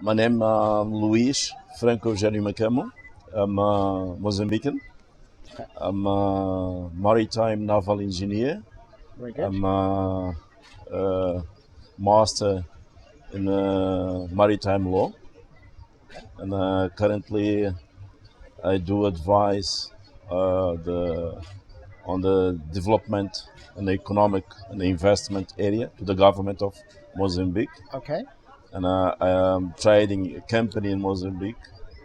My name is Luís, Franco Macamo. I'm a Mozambican. Okay, I'm a maritime naval engineer. very good. I'm a master in maritime law, Okay, and currently I do advise the on the development and the economic and the investment area to the government of Mozambique. okay, And I am trading a company in Mozambique,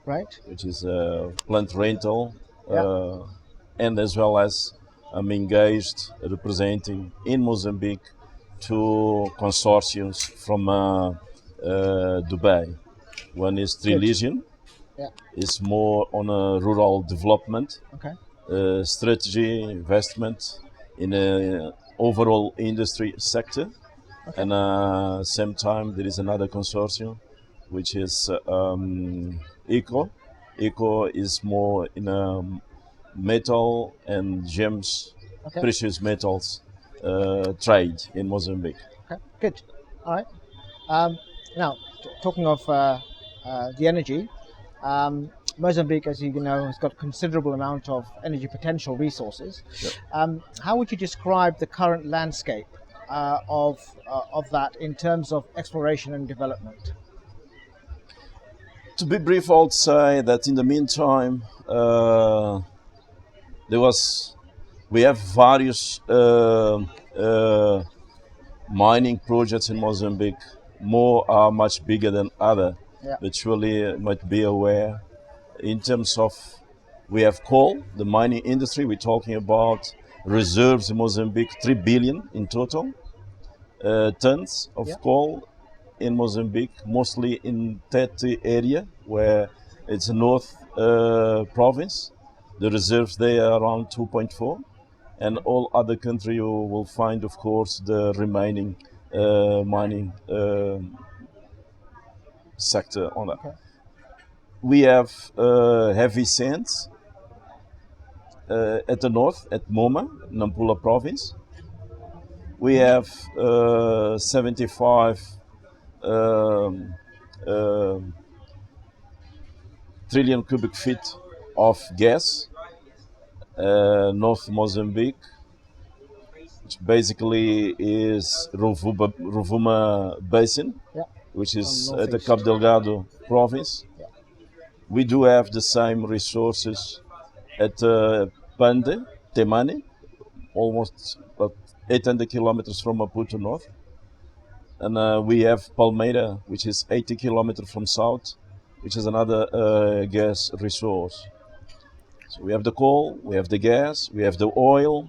right. which is plant rental, Yeah, uh, and as well as I'm engaged representing in Mozambique two consortiums from Dubai. One is good. Trilegion, Yeah, is more on a rural development okay, strategy, investment in a overall industry sector, okay, and same time there is another consortium which is Eco. Eco is more in metal and gems, okay, precious metals trade in Mozambique. okay, good. All right. Um, Now, talking of the energy, Mozambique, as you know, has got a considerable amount of energy potential resources. Yep. How would you describe the current landscape of that in terms of exploration and development? To be brief, I would say that in the meantime, there was we have various mining projects in Mozambique. More are much bigger than other, Yeah, but surely you might be aware. In terms of, we have coal, the mining industry. We're talking about reserves in Mozambique, 3 billion in total tons of yeah, coal in Mozambique, mostly in Tete area, where it's a north province. The reserves there are around 2.4, and okay, all other country you will find, of course, the remaining mining sector on that. okay, We have heavy sands at the north, at Moma, Nampula province. We mhm, have 75 um, um trillion cubic feet of gas, North Mozambique, which basically is Rovuma Basin, yeah, which on is at the Cabo northeast. Delgado province. Yeah, We do have the same resources at Pande, Temane, almost about 800 kilometers from Maputo north. And we have Palmeira, which is 80 kilometers from south, which is another gas resource. So we have the coal, we have the gas, we have the oil,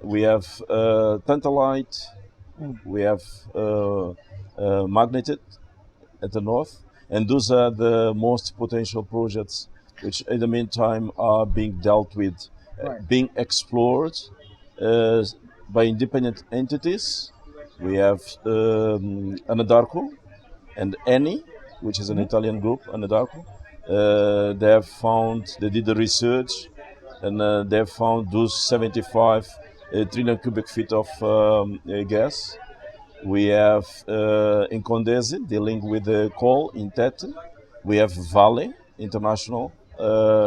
we have tantalite, mm, we have magnetate at the north, and those are the most potential projects which in the meantime are being dealt with, right. being explored uh, by independent entities. We have Anadarko and Eni, which is an Hmm. Italian group, Anadarko. They have found, they did the research, and they have found those 75 trillion cubic feet of gas. We have in Condesi dealing with the coal in Tete. We have Vale International,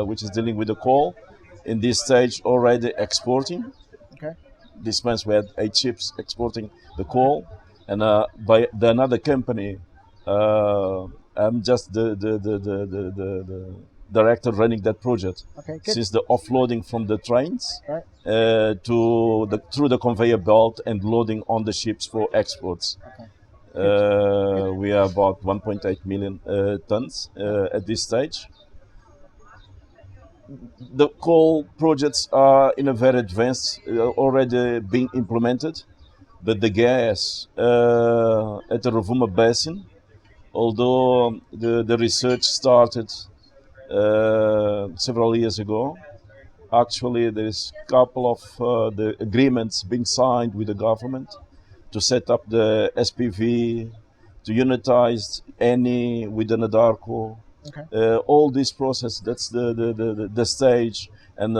which is dealing with the coal. In this stage, already exporting. Okay, This month we had 8 ships exporting the okay, coal, and by another company, uh, I'm just the director running that project. okay, good. Since the offloading from the trains Right, to the through the conveyor belt and loading on the ships for exports. okay, good, good. We are about 1.8 million tons Yeah, at this stage. The coal projects are in a very advanced, already being implemented, but the gas at the Rovuma Basin, although the research started several years ago, actually there is a couple of the agreements being signed with the government to set up the SPV, to unitize any with the Nadarko. okay, All this process, that's the stage, and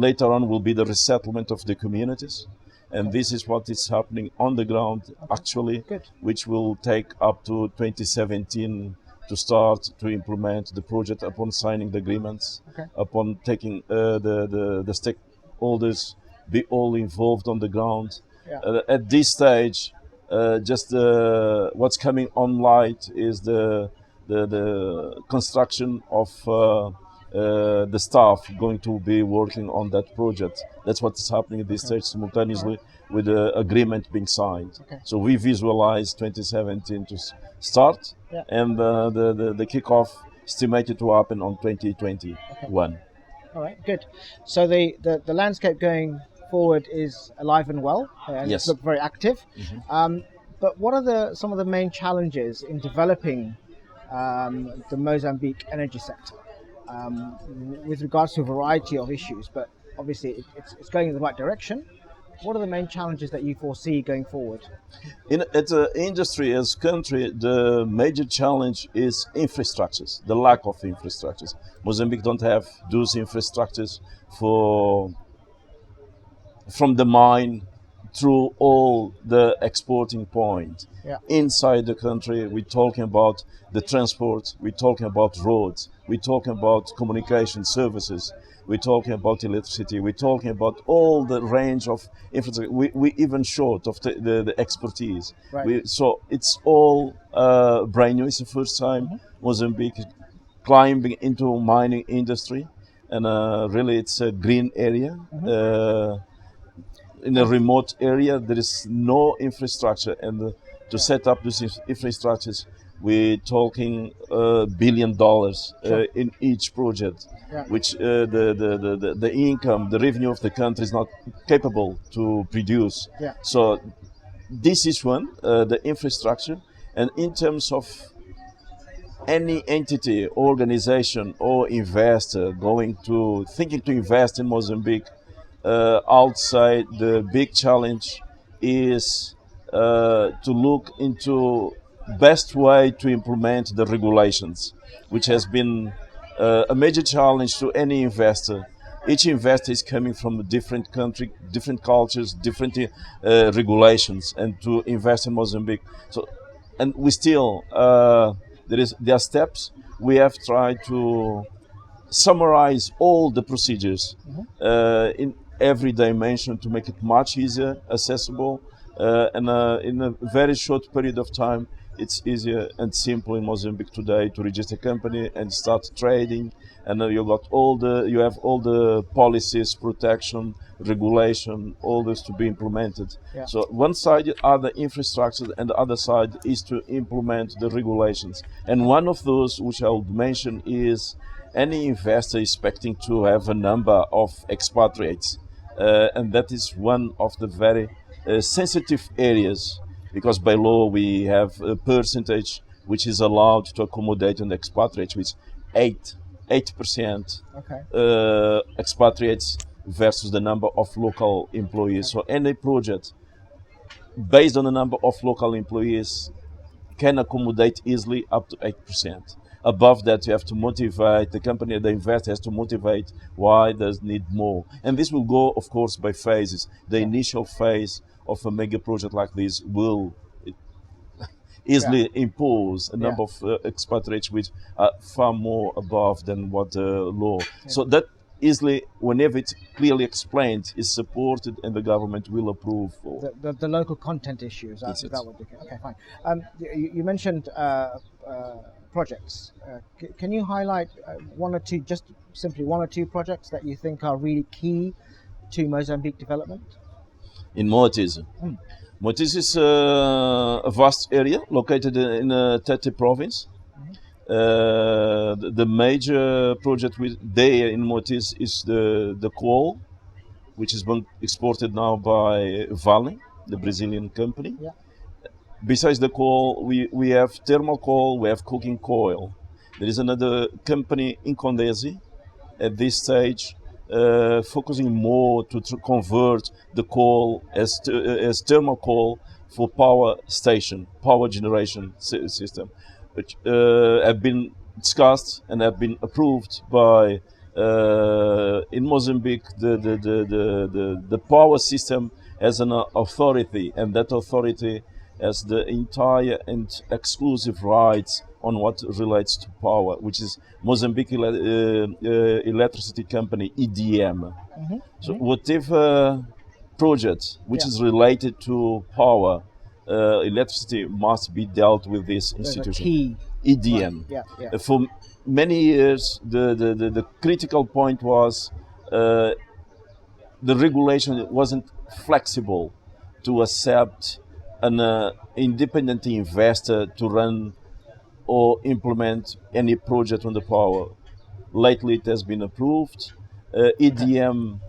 later on will be the resettlement of the communities. And okay, this is what is happening on the ground okay, actually, good. which will take up to 2017 to start to implement the project upon signing the agreements, upon taking the stakeholders be all involved on the ground. At this stage, just what's coming on light is the construction of the staff going to be working on that project. That's what's happening at this stage simultaneously with the agreement being signed. So we visualize 2017 to start, and the kickoff estimated to happen on 2021. All right, good. So the landscape going forward is alive and well, and Yes. it's looked very active. But what are some of the main challenges in developing the Mozambique energy sector with regards to a variety of issues? But obviously it's going in the right direction. What are the main challenges that you foresee going forward? At the industry as country, the major challenge is infrastructures, the lack of infrastructures. Mozambique don't have those infrastructures from the mine through all the exporting point. Inside the country, we're talking about the transport, we're talking about roads, we're talking about communication services, we're talking about electricity, we're talking about all the range of infrastructure. We even short of the expertise. So it's all brand new. It's the first time Mozambique is climbing into mining industry, and really it's a green area. In a remote area, there is no infrastructure, and to set up these infrastructures, we're talking $1 billion in each project, which the income, the revenue of the country is not capable to produce. So this is one, the infrastructure, and in terms of any entity, organization, or investor thinking to invest in Mozambique, outside the big challenge is to look into best way to implement the regulations, which has been a major challenge to any investor. Each investor is coming from a different country, different cultures, different regulations, and to invest in Mozambique. So, and we still there are steps. We have tried to summarize all the procedures in every dimension to make it much easier, accessible, and in a very short period of time, it's easier and simple in Mozambique today to register a company and start trading. And you have all the policies, protection, regulation, all this to be implemented. So one side are the infrastructure, and the other side is to implement the regulations. And one of those which I would mention is any investor expecting to have a number of expatriates, and that is one of the very sensitive areas, because by law we have a percentage which is allowed to accommodate an expatriate, which is 8% expatriates versus the number of local employees. So any project based on the number of local employees can accommodate easily up to 8%. Above that, you have to motivate the company, the investor has to motivate why does need more. And this will go, of course, by phases. The initial phase of a mega project like this will easily impose a number of expatriates which are far more above than what the law. So that easily, whenever it's clearly explained, is supported and the government will approve. The local content issues. Is that what okay, fine. You mentioned projects. Can you highlight one or two, just simply one or two projects that you think are really key to Mozambique development? In Moatize. Moatize is a vast area located in Tete province. The major project there in Moatize is the coal, which is being exported now by Vale, the Brazilian company. Besides the coal, we have thermal coal, we have coking coal. There is another company in Condesi at this stage focusing more to convert the coal as thermal coal for power generation system, which have been discussed and have been approved by in Mozambique. The power system has an authority, and that authority has the entire and exclusive rights on what relates to power, which is Mozambique Electricity Company, EDM. So whatever project which is related to power, electricity must be dealt with this institution. EDM. Right. For many years, the critical point was the regulation wasn't flexible to accept an independent investor to run or implement any project on the power. Lately, it has been approved. EDM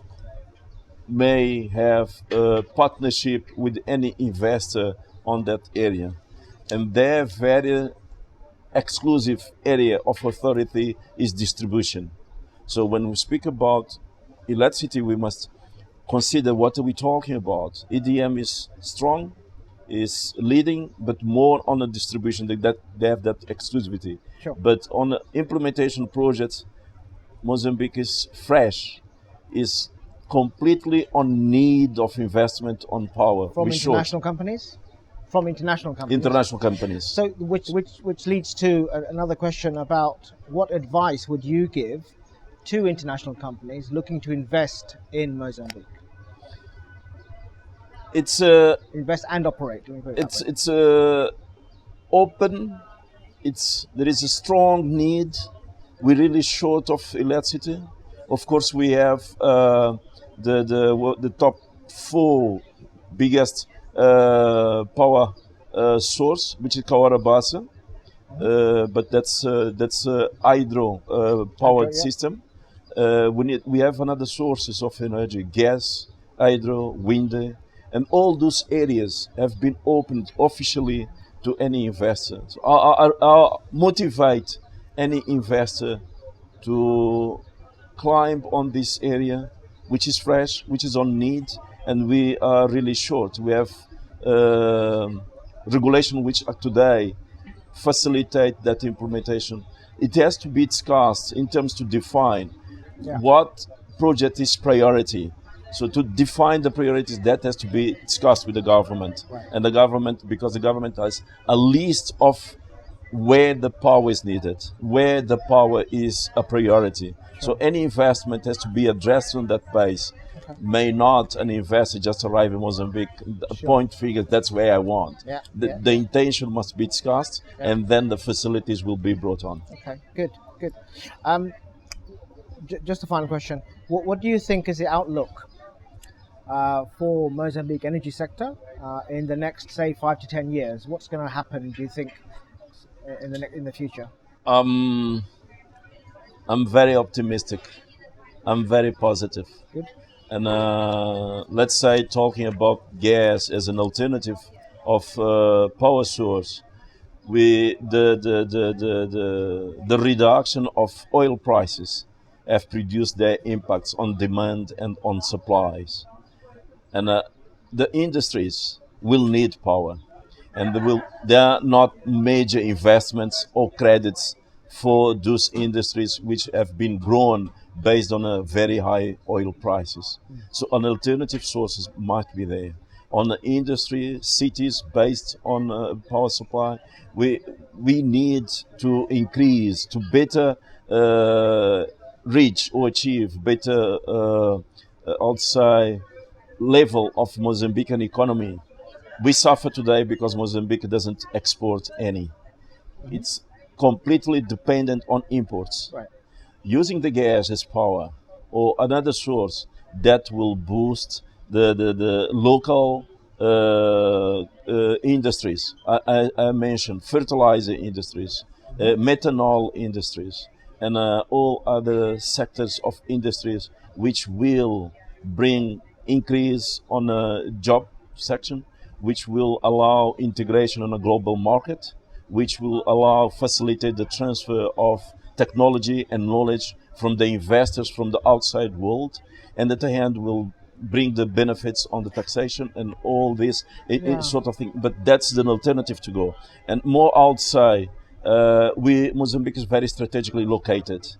may have a partnership with any investor on that area, and their very exclusive area of authority is distribution. So when we speak about electricity, we must consider what are we talking about. EDM is strong, is leading, but more on the distribution, that they have that exclusivity. Sure. But on the implementation projects, Mozambique is fresh, is completely on need of investment on power. From international companies? From international companies? International companies. So which leads to another question about what advice would you give to international companies looking to invest in Mozambique? It's invest and operate. It's open. There is a strong need. We're really short of electricity. Of course, we have the top 4 biggest power source, which is Kawarabasa, but that's hydro powered system. We have another sources of energy: gas, hydro, wind. And all those areas have been opened officially to any investor. So I'll motivate any investor to climb on this area, which is fresh, which is on need, and we are really short. We have regulation which today facilitate that implementation. It has to be discussed in terms to define what project is priority. So to define the priorities, that has to be discussed with the government. Right. And the government, because the government has a list of where the power is needed, where the power is a priority. Sure. So any investment has to be addressed on that base. Okay. May not an investor just arrive in Mozambique, point figures, that's where I want. The intention must be discussed, and then the facilities will be brought on. Okay, good. Just a final question. What do you think is the outlook for Mozambique energy sector in the next, say, 5 to 10 years? What's going to happen, do you think, in the future? I'm very optimistic. I'm very positive. Good. And let's say, talking about gas as an alternative of power source, the reduction of oil prices have produced their impacts on demand and on supplies. And the industries will need power, and there are not major investments or credits for those industries which have been grown based on a very high oil prices. So an alternative sources might be there. On the industry, cities based on power supply, we need to increase to better reach or achieve better, outside level of Mozambican economy. We suffer today because Mozambique doesn't export any. It's completely dependent on imports. Right. Using the gas as power or another source that will boost the local industries. I mentioned fertilizer industries, methanol industries, and all other sectors of industries which will bring increase on a job section, which will allow integration on a global market, which will allow facilitate the transfer of technology and knowledge from the investors from the outside world, and at the end will bring the benefits on the taxation and all this sort of thing. But that's the alternative to go. And more outside, Mozambique is very strategically located.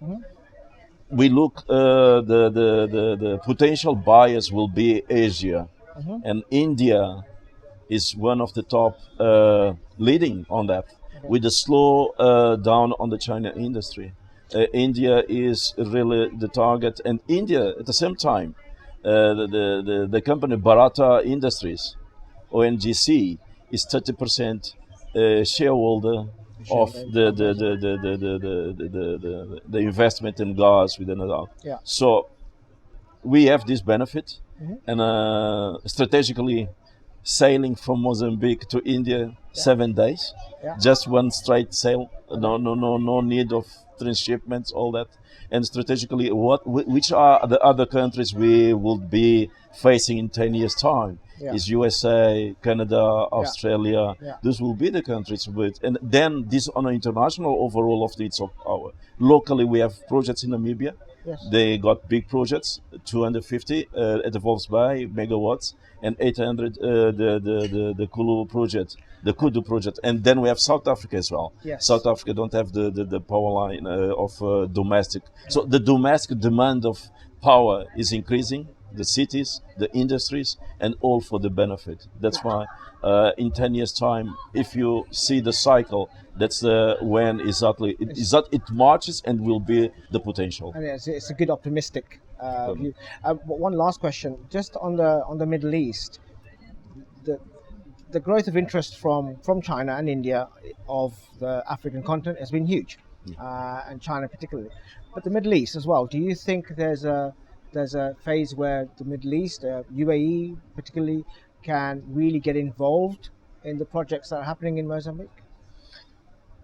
We look, the potential buyers will be Asia, and India is one of the top leading on that. with the slow down on the China industry. India is really the target, and India at the same time, the company Bharata Industries, ONGC, is 30% shareholder of the investment in gas within it. Yeah. So we have this benefit, and strategically sailing from Mozambique to India 7 days, just one straight sail. No need of transshipments, all that. And strategically, which are the other countries we will be facing in 10 years' time? Is USA, Canada, Australia. These will be the countries with, and then this on an international overall of needs of power. Locally, we have projects in Namibia. Yes. They got big projects, 250 at the Wolf's Bay megawatts, and 800 the Kulu project, the Kudu project, and then we have South Africa as well. Yes. South Africa don't have the power line of domestic, so the domestic demand of power is increasing. The cities, the industries, and all for the benefit. That's why in 10 years' time, if you see the cycle, that's when exactly it marches and will be the potential. And it's a good optimistic view. One last question, just on the Middle East, the growth of interest from China and India of the African continent has been huge, and China particularly, but the Middle East as well. Do you think there's a phase where the Middle East, UAE particularly, can really get involved in the projects that are happening in Mozambique?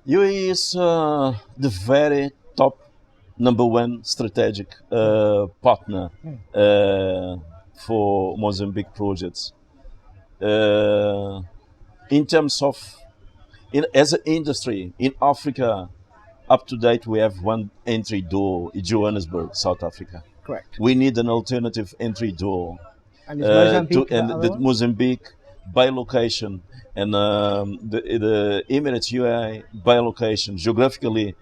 UAE is the very top number one strategic partner for Mozambique projects. In terms of, as an industry in Africa, up to date we have one entry door in Johannesburg, South Africa. Correct. We need an alternative entry door. And is Mozambique the Mozambique by location and the Emirates UAE by location geographically